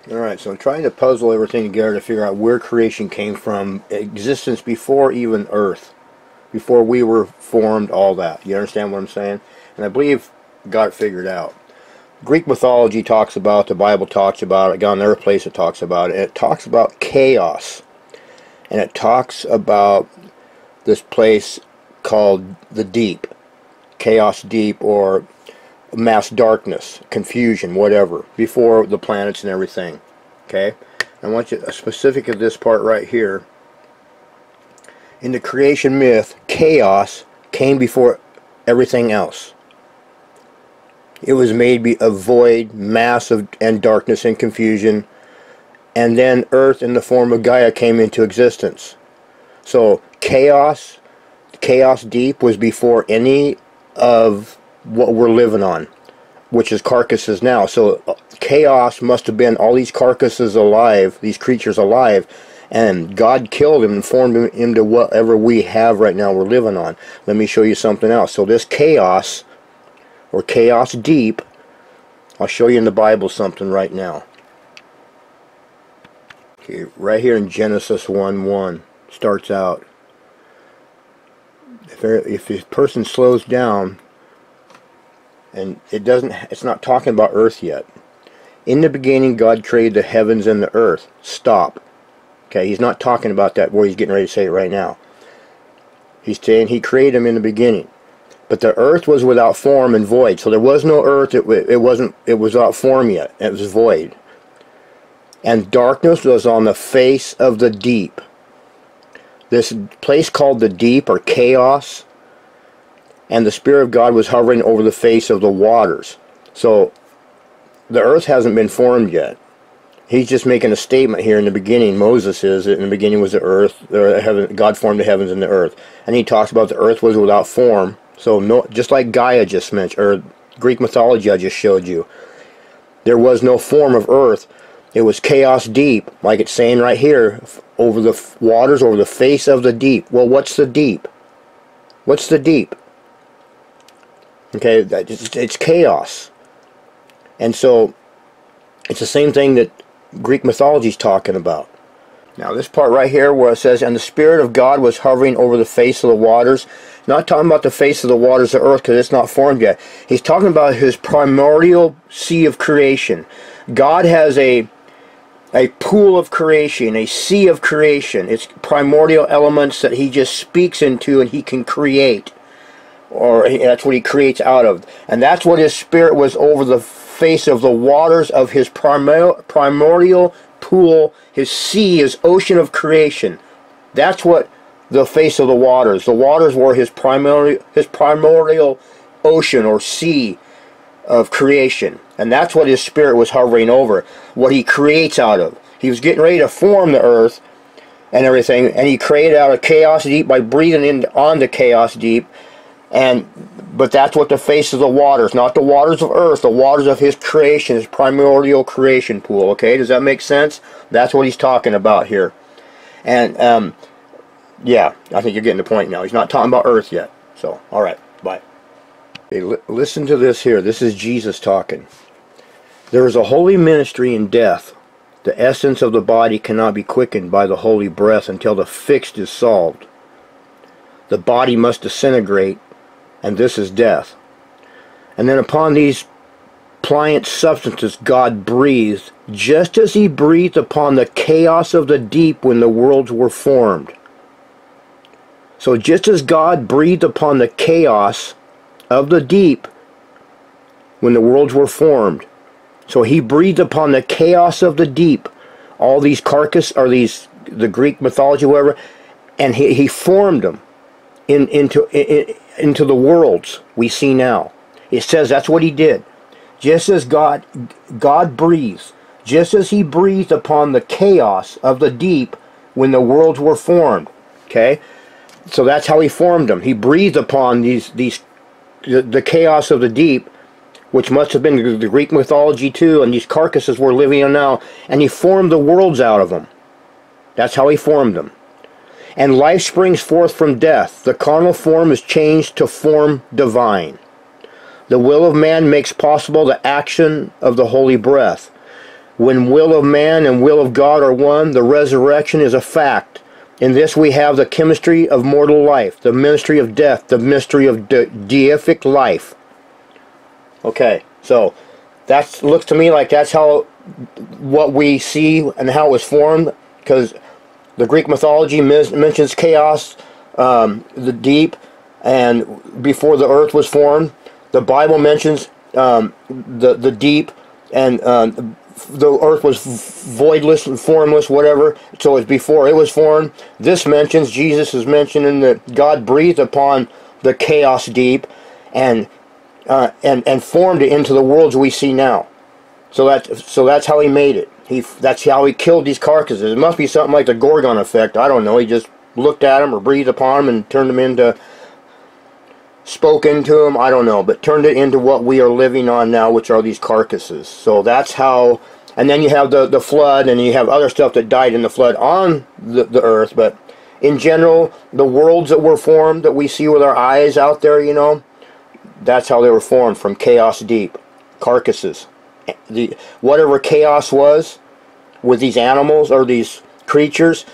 Alright, so I'm trying to puzzle everything together to figure out where creation came from, existence before even Earth, before we were formed, all that. You understand what I'm saying? And I believe got it figured out. Greek mythology talks about, the Bible talks about it, got another place it talks about it, and it talks about chaos. And it talks about this place called the deep, chaos deep, or mass darkness, confusion, whatever, before the planets and everything. Okay? I want you a specific of this part right here. In the creation myth, chaos came before everything else. It was made of void, mass and darkness and confusion, and then earth in the form of Gaia came into existence. So chaos deep was before any of what we're living on, which is carcasses now. So chaos must have been all these carcasses alive, these creatures alive, and God killed him and formed him into whatever we have right now we're living on. Let me show you something else. So this chaos, or chaos deep, I'll show you in the Bible something right now. Okay, right here in Genesis 1:1 starts out. If a person slows down, and it's not talking about earth yet. In the beginning God created the heavens and the earth. Stop. Okay, he's not talking about that where he's getting ready to say it right now. He's saying he created them in the beginning. But the earth was without form and void. So there was no earth, it was without form yet. It was void. And darkness was on the face of the deep. This place called the deep, or chaos, and the Spirit of God was hovering over the face of the waters. So the earth hasn't been formed yet. He's just making a statement here in the beginning. Moses is, in the beginning was the earth, God formed the heavens and the earth. And he talks about the earth was without form. So no, just like Gaia just mentioned, or Greek mythology I just showed you, there was no form of earth. It was chaos deep, like it's saying right here, over the waters, over the face of the deep. Well, what's the deep? What's the deep? Okay, it's chaos. And so it's the same thing that Greek mythology is talking about. Now this part right here where it says, and the Spirit of God was hovering over the face of the waters, not talking about the face of the waters of earth because it's not formed yet. He's talking about his primordial sea of creation. God has a pool of creation, a sea of creation. It's primordial elements that he just speaks into and he can create. Or that's what he creates out of. And that's what his Spirit was over the face of the waters of his primordial pool, his sea, his ocean of creation. That's what the face of the waters. The waters were his primordial ocean or sea of creation. And that's what his Spirit was hovering over, what he creates out of. He was getting ready to form the earth and everything, and he created out of chaos deep by breathing on the chaos deep. But that's what the face of the waters, not the waters of earth, the waters of his creation, his primordial creation pool. Okay, does that make sense? That's what he's talking about here. And yeah, I think you're getting the point now. He's not talking about earth yet. So, all right, bye. Okay, listen to this here. This is Jesus talking. There is a holy ministry in death. The essence of the body cannot be quickened by the holy breath until the fixed is solved. The body must disintegrate, and this is death. And then upon these pliant substances God breathed, just as he breathed upon the chaos of the deep when the worlds were formed. So just as God breathed upon the chaos of the deep when the worlds were formed, so he breathed upon the chaos of the deep, all these carcasses, or the Greek mythology, whatever, and he formed them into the worlds we see now. It says that's what he did. Just as God breathes, just as he breathed upon the chaos of the deep when the worlds were formed. Okay, so that's how he formed them. He breathed upon the chaos of the deep, which must have been the Greek mythology too, and these carcasses we're living in now, and he formed the worlds out of them. That's how he formed them. And life springs forth from death. The carnal form is changed to form divine. The will of man makes possible the action of the holy breath. When will of man and will of God are one, the resurrection is a fact. In this we have the chemistry of mortal life, the ministry of death, the mystery of deific life. Okay, so that looks to me like that's how what we see and how it was formed, because the Greek mythology mentions chaos, the deep, and before the earth was formed. The Bible mentions the deep, and the earth was voidless and formless, whatever. So it's before it was formed. This mentions, Jesus is mentioning that God breathed upon the chaos deep, and formed it into the worlds we see now. So that's how he made it. That's how he killed these carcasses. It must be something like the Gorgon effect. I don't know. He just looked at them or breathed upon them and turned them into, spoke into them. I don't know, but turned it into what we are living on now, which are these carcasses. So that's how. And then you have the flood, and you have other stuff that died in the flood on the earth. But in general, the worlds that were formed that we see with our eyes out there, you know, that's how they were formed, from chaos deep, carcasses. Whatever chaos was with these animals or these creatures,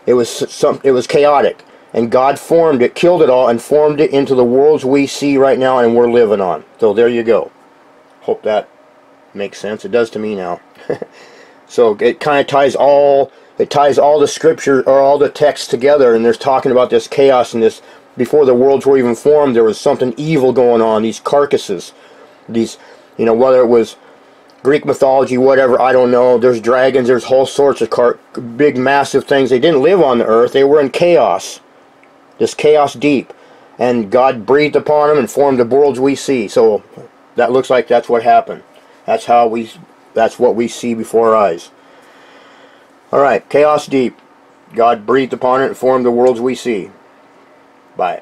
it was chaotic, and God formed it, killed it all, and formed it into the worlds we see right now and we're living on. So there you go. Hope that makes sense. It does to me now. So it kind of ties all the scripture or all the texts together, and there's talking about this chaos and this. Before the worlds were even formed, there was something evil going on. These carcasses, these, you know, whether it was Greek mythology, whatever, I don't know. There's dragons, there's whole sorts of big, massive things. They didn't live on the earth. They were in chaos, this chaos deep, and God breathed upon them and formed the worlds we see. So that looks like that's what happened. That's what we see before our eyes. All right, chaos deep. God breathed upon it and formed the worlds we see. Bye.